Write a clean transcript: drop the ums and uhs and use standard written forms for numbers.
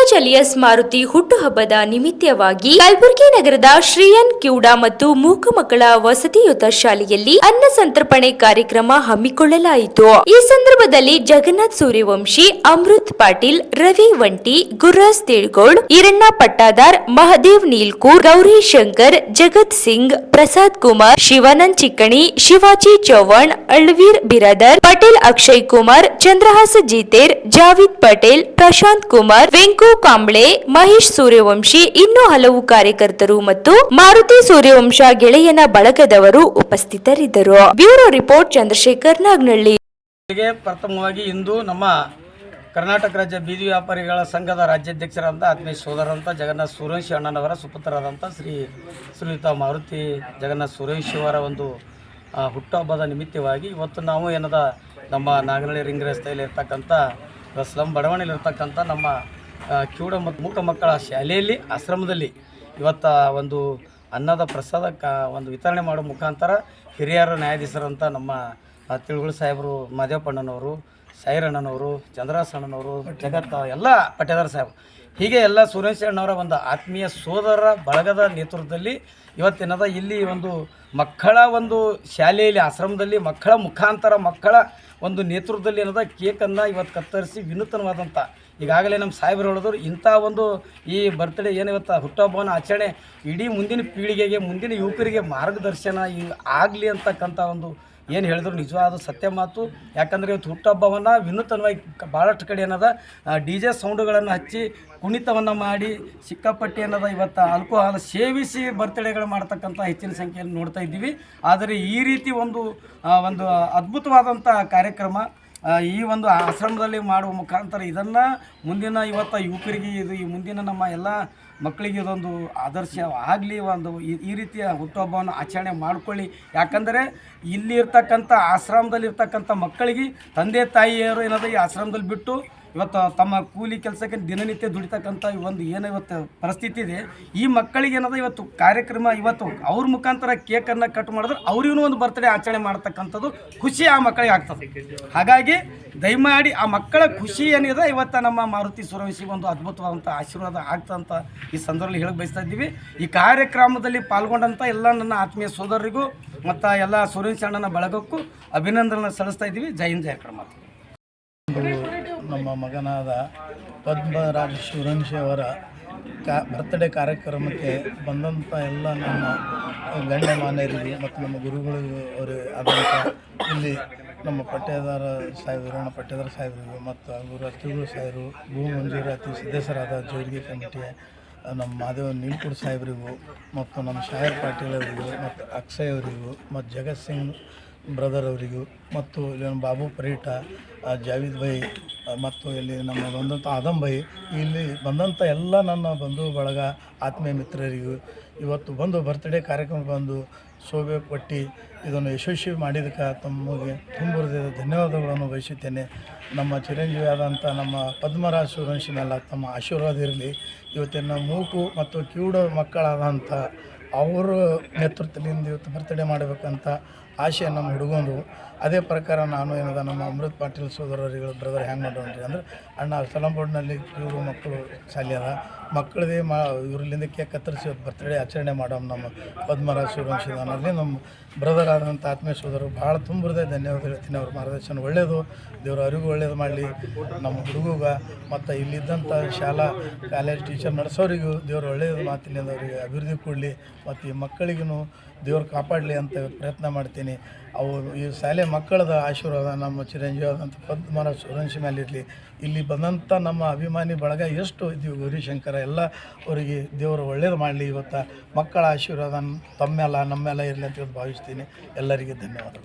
Shivraj alias Maruti ಹುಟ್ಟುಹಬ್ಬದ ನಿಮಿತ್ತವಾಗಿ ಕಲಬುರಗಿ ನಗರದ ಶ್ರೀಯನ್ ಕ್ಯೂಡಾ ಮತ್ತು ಮೂಕ ಮಕ್ಕಳ ವಸತಿಯುತ ಶಾಲೆಯಲ್ಲಿ ಅನ್ನ ಸಂತರ್ಪಣೆ ಕಾರ್ಯಕ್ರಮ ಹಮ್ಮಿಕೊಳ್ಳಲಾಯಿತು. ಈ ಸಂದರ್ಭದಲ್ಲಿ ಜಗನ್ನಾಥ್ ಸೂರ್ಯವಂಶಿ, ಅಮೃತ್ ಪಾಟೀಲ್, ರವಿ ವಂಟಿ, ಗುರ್ರಾಜ್ ತೇಳ್ಗೋಳ್, ಈರಣ್ಣ ಪಟ್ಟಾದಾರ್, ಮಹದೇವ್ ನೀಲ್ಕೂರ್, ಗೌರಿ ಶಂಕರ್, ಜಗತ್ ಸಿಂಗ್, ಪ್ರಸಾದ್ ಕುಮಾರ್, ಶಿವಾನಂದ್ ಚಿಕ್ಕಣಿ, ಶಿವಾಜಿ ಚೌಹಾಣ್, ಅಳ್ವೀರ್ ಬಿರಾದರ್, ಪಟೇಲ್ ಅಕ್ಷಯ್ ಕುಮಾರ್, ಚಂದ್ರಹಾಸ ಜೀತೇರ್, ಜಾವಿದ್ ಪಟೇಲ್, ಪ್ರಶಾಂತ್ ಕುಮಾರ್, ವೆಂಕು ಕಾಂಬ್ಳೆ, ಮಹೇಶ್ ಸೂರ್ಯವಂಶಿ, ಇನ್ನೂ ಹಲವು ಕಾರ್ಯಕರ್ತರು ಮತ್ತು ಮಾರುತಿ ಸೂರ್ಯವಂಶ ಗೆಳೆಯನ ಬಳಗದವರು ಉಪಸ್ಥಿತರಿದ್ದರು. Bureau report, Chandrashekhar Nagnalli. ಪ್ರಥಮವಾಗಿ ಇಂದು ನಮ್ಮ ಕರ್ನಾಟಕ ರಾಜ್ಯ ಬೀದಿ ವ್ಯಾಪಾರಿಗಳ ಸಂಘದ ರಾಜ್ಯಾಧ್ಯಕ್ಷರಾದಂಥ ಆತ್ಮೀಯ ಸೋದರಂಥ ಜಗನ್ನಾಥ್ ಸೂರ್ಯವಂಶಿ ಅಣ್ಣನವರ ಸುಪುತ್ರರಾದಂಥ ಶ್ರೀಯುತ ಮಾರುತಿ ಜಗನ್ನಾಥ್ ಸೂರ್ಯವಂಶಿ ಅವರ ಒಂದು ಹುಟ್ಟುಹಬ್ಬದ ನಿಮಿತ್ತವಾಗಿ ಇವತ್ತು ನಾವು ಏನದ ನಮ್ಮ ನಾಗನಹಳ್ಳಿ ರಿಂಗ್ ರಸ್ತೆಯಲ್ಲಿ ಇರ್ತಕ್ಕಂಥ ಸ್ಲಮ್ ಬಡಾವಣೆಯಲ್ಲಿರ್ತಕ್ಕಂಥ ನಮ್ಮ ಕ್ಯೂಡ ಮತ್ತು ಮೂಕ ಮಕ್ಕಳ ಶಾಲೆಯಲ್ಲಿ ಆಶ್ರಮದಲ್ಲಿ ಇವತ್ತು ಒಂದು ಅನ್ನದ ಪ್ರಸಾದ ಒಂದು ವಿತರಣೆ ಮಾಡೋ ಮುಖಾಂತರ ಹಿರಿಯರ ನ್ಯಾಯಾಧೀಶರಂಥ ನಮ್ಮ ತಿಳುಗುಳು ಸಾಹೇಬರು, ಮಾದೇವಪ್ಪಣ್ಣನವರು, ಸೈರಣ್ಣನವರು, ಚಂದ್ರಾಸಣ್ಣನವರು, ಜಗತ್ತ ಎಲ್ಲ ಪಟ್ಟೇದಾರ ಸಾಹೇಬರು, ಹೀಗೆ ಎಲ್ಲ ಸೂರ್ಯವಂಶಿ ಅಣ್ಣವರ ಒಂದು ಆತ್ಮೀಯ ಸೋದರ ಬಳಗದ ನೇತೃತ್ವದಲ್ಲಿ ಇವತ್ತೇನದ ಇಲ್ಲಿ ಒಂದು ಮಕ್ಕಳ ಒಂದು ಶಾಲೆಯಲ್ಲಿ ಆಶ್ರಮದಲ್ಲಿ ಮಕ್ಕಳ ಮುಖಾಂತರ ಮಕ್ಕಳ ಒಂದು ನೇತೃತ್ವದಲ್ಲಿ ಏನದ ಕೇಕನ್ನು ಇವತ್ತು ಕತ್ತರಿಸಿ ವಿನೂತನವಾದಂಥ ಈಗಾಗಲೇ ನಮ್ಮ ಸಾಹೇಬರು ಹೇಳಿದ್ರು ಇಂಥ ಒಂದು ಈ ಬರ್ತ್ಡೇ ಏನಿವತ್ತು ಹುಟ್ಟುಹಬ್ಬವನ್ನು ಆಚರಣೆ ಇಡೀ ಮುಂದಿನ ಪೀಳಿಗೆಗೆ ಮುಂದಿನ ಯುವಕರಿಗೆ ಮಾರ್ಗದರ್ಶನ ಆಗಲಿ ಅಂತಕ್ಕಂಥ ಒಂದು ಏನು ಹೇಳಿದ್ರು ನಿಜವಾದ ಸತ್ಯ ಮಾತು. ಯಾಕಂದರೆ ಇವತ್ತು ಹುಟ್ಟುಹಬ್ಬವನ್ನು ವಿನೂತನವಾಗಿ ಭಾಳಷ್ಟು ಕಡೆ ಏನದ DJ ಸೌಂಡುಗಳನ್ನು ಹಚ್ಚಿ ಕುಣಿತವನ್ನು ಮಾಡಿ ಸಿಕ್ಕಾಪಟ್ಟಿ ಏನದ ಇವತ್ತು ಆಲ್ಕೋಹಾಲ್ ಸೇವಿಸಿ ಬರ್ತ್ಡೇಗಳು ಮಾಡ್ತಕ್ಕಂಥ ಹೆಚ್ಚಿನ ಸಂಖ್ಯೆಯನ್ನು ನೋಡ್ತಾ ಇದ್ದೀವಿ. ಆದರೆ ಈ ರೀತಿ ಒಂದು ಅದ್ಭುತವಾದಂಥ ಕಾರ್ಯಕ್ರಮ ಈ ಒಂದು ಆಶ್ರಮದಲ್ಲಿ ಮಾಡುವ ಮುಖಾಂತರ ಇದನ್ನು ಮುಂದಿನ ಇವತ್ತು ಯುವಕರಿಗೆ ಈ ಮುಂದಿನ ನಮ್ಮ ಎಲ್ಲ ಮಕ್ಕಳಿಗೆ ಇದೊಂದು ಆದರ್ಶ ಆಗಲಿ, ಒಂದು ಈ ರೀತಿಯ ಹುಟ್ಟುಹಬ್ಬವನ್ನು ಆಚರಣೆ ಮಾಡಿಕೊಳ್ಳಿ. ಯಾಕಂದರೆ ಇಲ್ಲಿ ಇರ್ತಕ್ಕಂಥ ಆಶ್ರಮದಲ್ಲಿರ್ತಕ್ಕಂಥ ಮಕ್ಕಳಿಗೆ ತಂದೆ ತಾಯಿಯರು ಏನಾದರೂ ಈ ಆಶ್ರಮದಲ್ಲಿ ಬಿಟ್ಟು ಇವತ್ತು ತಮ್ಮ ಕೂಲಿ ಕೆಲಸಕ್ಕೆ ದಿನನಿತ್ಯ ದುಡಿತಕ್ಕಂಥ ಒಂದು ಏನು ಇವತ್ತು ಪರಿಸ್ಥಿತಿ ಇದೆ, ಈ ಮಕ್ಕಳಿಗೆ ಏನದ ಇವತ್ತು ಕಾರ್ಯಕ್ರಮ ಇವತ್ತು ಅವ್ರ ಮುಖಾಂತರ ಕೇಕನ್ನು ಕಟ್ ಮಾಡಿದ್ರೆ ಅವ್ರಿಗೂ ಒಂದು ಬರ್ತ್ಡೇ ಆಚರಣೆ ಮಾಡ್ತಕ್ಕಂಥದ್ದು ಖುಷಿ ಆ ಮಕ್ಕಳಿಗೆ ಆಗ್ತದೆ. ಹಾಗಾಗಿ ದಯಮಾಡಿ ಆ ಮಕ್ಕಳ ಖುಷಿ ಏನಿದೆ ಇವತ್ತು ನಮ್ಮ ಮಾರುತಿ ಸೂರ್ಯವಂಶಿಗೆ ಒಂದು ಅದ್ಭುತವಾದಂಥ ಆಶೀರ್ವಾದ ಆಗ್ತಂತ ಈ ಸಂದರ್ಭದಲ್ಲಿ ಹೇಳಕ್ಕೆ ಬಯಸ್ತಾ ಇದ್ದೀವಿ. ಈ ಕಾರ್ಯಕ್ರಮದಲ್ಲಿ ಪಾಲ್ಗೊಂಡಂಥ ಎಲ್ಲ ನನ್ನ ಆತ್ಮೀಯ ಸೋದರರಿಗೂ ಮತ್ತು ಎಲ್ಲ ಸೂರ್ಯವಂಶಿ ಅಣ್ಣನ ಬಳಗಕ್ಕೂ ಅಭಿನಂದನೆ ಸಲ್ಲಿಸ್ತಾ ಇದ್ದೀವಿ. ಜೈ ಹಿಂದ್, ಜೈ ಕರ್ನಾಟಕ. ನಮ್ಮ ಮಗನಾದ ಪದ್ಮರಾಜ್ ಸೂರ್ಯವಂಶಿ ಅವರ ಬರ್ತ್ಡೇ ಕಾರ್ಯಕ್ರಮಕ್ಕೆ ಬಂದಂಥ ಎಲ್ಲ ನನ್ನ ಗಣ್ಯಮಾನ್ಯರಿಗೆ ಮತ್ತು ನಮ್ಮ ಗುರುಗಳಿಗೂ ಅವರು ಆದಂಥ ಇಲ್ಲಿ ನಮ್ಮ ಪಟ್ಟೇದಾರ ಸಾಹೇಬರು, ಹಿರಣ್ಣ ಪಟ್ಟೇದಾರ ಸಾಹೇಬರಿಗೂ ಮತ್ತು ಗುರು ಸಾಹೇಬರು, ಭೂ ಮಂಜೂರಾತಿ ಸಿದ್ದೇಶ್ವರಾದ ಜೋರಿಗೆ ಕಮಿಟಿಯ ನಮ್ಮ ಮಾದೇವ ನೀಲ್ಕೂರ್ ಸಾಹೇಬರಿಗೂ ಮತ್ತು ನಮ್ಮ ಶಾಯರ್ ಪಾಟೀಲ್ ಅವರಿಗೂ ಮತ್ತು ಅಕ್ಷಯ್ ಅವರಿಗೂ ಮತ್ತು ಜಗತ್ ಸಿಂಗ್ ಬ್ರದರ್ ಅವರಿಗೂ ಮತ್ತು ಇಲ್ಲಿ ಬಾಬು ಪರೀಟ, ಜಾವೀದ್ ಭೈ ಮತ್ತು ಇಲ್ಲಿ ನಮ್ಮ ಬಂದಂಥ ಆದಮ್ ಭೈ, ಇಲ್ಲಿ ಬಂದಂಥ ಎಲ್ಲ ನನ್ನ ಬಂಧು ಬಳಗ ಆತ್ಮೀಯ ಮಿತ್ರರಿಗೂ ಇವತ್ತು ಬಂದು ಬರ್ತ್ಡೇ ಕಾರ್ಯಕ್ರಮ ಬಂದು ಶೋಭೆ ಕೊಟ್ಟು ಇದನ್ನು ಯಶಸ್ವಿ ಮಾಡಿದ್ದಕ್ಕೆ ತಮಗೆ ತುಂಬ ಧನ್ಯವಾದಗಳನ್ನು ಬಯಸುತ್ತೇನೆ. ನಮ್ಮ ಚಿರಂಜೀವಿ ಆದಂಥ ನಮ್ಮ ಪದ್ಮರಾಜ್ ಸೂರ್ಯವಂಶಿ ಮೇಲೆ ತಮ್ಮ ಆಶೀರ್ವಾದ ಇರಲಿ. ಇವತ್ತಿನ ಮೂಕು ಮತ್ತು ಕಿವುಡ ಮಕ್ಕಳಾದಂಥ ಅವರ ನೇತೃತ್ವದಿಂದ ಇವತ್ತು ಬರ್ತ್ಡೇ ಮಾಡಬೇಕಂತ ಆಶೆ ನಮ್ಮ ಹುಡುಗರು. ಅದೇ ಪ್ರಕಾರ ನಾನು ಏನದ ನಮ್ಮ ಅಮೃತ್ ಪಾಟೀಲ್ ಸೋದರರಿಗೆ ಬ್ರದರ್ ಹ್ಯಾಂಗೆ ಮಾಡೋಣ್ರಿ ಅಂದ್ರೆ ಅಣ್ಣ ಸಲಂಬೋಡ್ನಲ್ಲಿ ಇವರು ಮಕ್ಕಳು ಶಾಲೆ ಅದ ಮಕ್ಕಳದೇ ಇವರಲ್ಲಿಂದ ಕೇಕ್ ಕತ್ತರಿಸಿ ಬರ್ತ್ಡೇ ಆಚರಣೆ ಮಾಡೋ ನಮ್ಮ ಪದ್ಮರಾಜ್ ಸೂರ್ಯವಂಶಿನಲ್ಲಿ ನಮ್ಮ ಬ್ರದರ್ ಆದಂಥ ಆತ್ಮೀಯ ಸೋದರು ಭಾಳ ತುಂಬದೇ ಧನ್ಯವಾದ ಹೇಳ್ತೀನಿ. ಅವ್ರ ಮಾರ್ಗದರ್ಶನ ಒಳ್ಳೆಯದು, ದೇವರು ಅವರಿಗೂ ಒಳ್ಳೇದು ಮಾಡಲಿ. ನಮ್ಮ ಹುಡುಗ ಮತ್ತು ಇಲ್ಲಿದ್ದಂಥ ಶಾಲಾ ಕಾಲೇಜ್ ಟೀಚರ್ ನಡೆಸೋರಿಗೂ ದೇವರು ಒಳ್ಳೆಯದು ಮಾತಿನಿಂದ ಅವರಿಗೆ ಅಭಿವೃದ್ಧಿ ಕೊಡಲಿ ಮತ್ತು ಈ ಮಕ್ಕಳಿಗೂ ದೇವ್ರು ಕಾಪಾಡಲಿ ಅಂತ ಪ್ರಯತ್ನ ಮಾಡ್ತೀನಿ. ಅವು ಈ ಶಾಲೆ ಮಕ್ಕಳದ ಆಶೀರ್ವಾದ ನಮ್ಮ ಚಿರಂಜೀವಿ ಆದಂಥ ಪದ್ಮರಾಜ್ ಸೂರ್ಯವಂಶಿ ಮೇಲೆ ಇರಲಿ. ಇಲ್ಲಿ ಬಂದಂಥ ನಮ್ಮ ಅಭಿಮಾನಿ ಬಳಗ ಎಷ್ಟು ಇದ್ದೀವಿ ಗೌರಿಶಂಕರ ಎಲ್ಲ ಅವರಿಗೆ ದೇವರು ಒಳ್ಳೇದು ಮಾಡಲಿ. ಇವತ್ತು ಮಕ್ಕಳ ಆಶೀರ್ವಾದ ತಮ್ಮೆಲ್ಲ ನಮ್ಮೆಲ್ಲ ಇರಲಿ ಅಂತ ಭಾವಿಸ್ತೀನಿ. ಎಲ್ಲರಿಗೆ ಧನ್ಯವಾದಗಳು.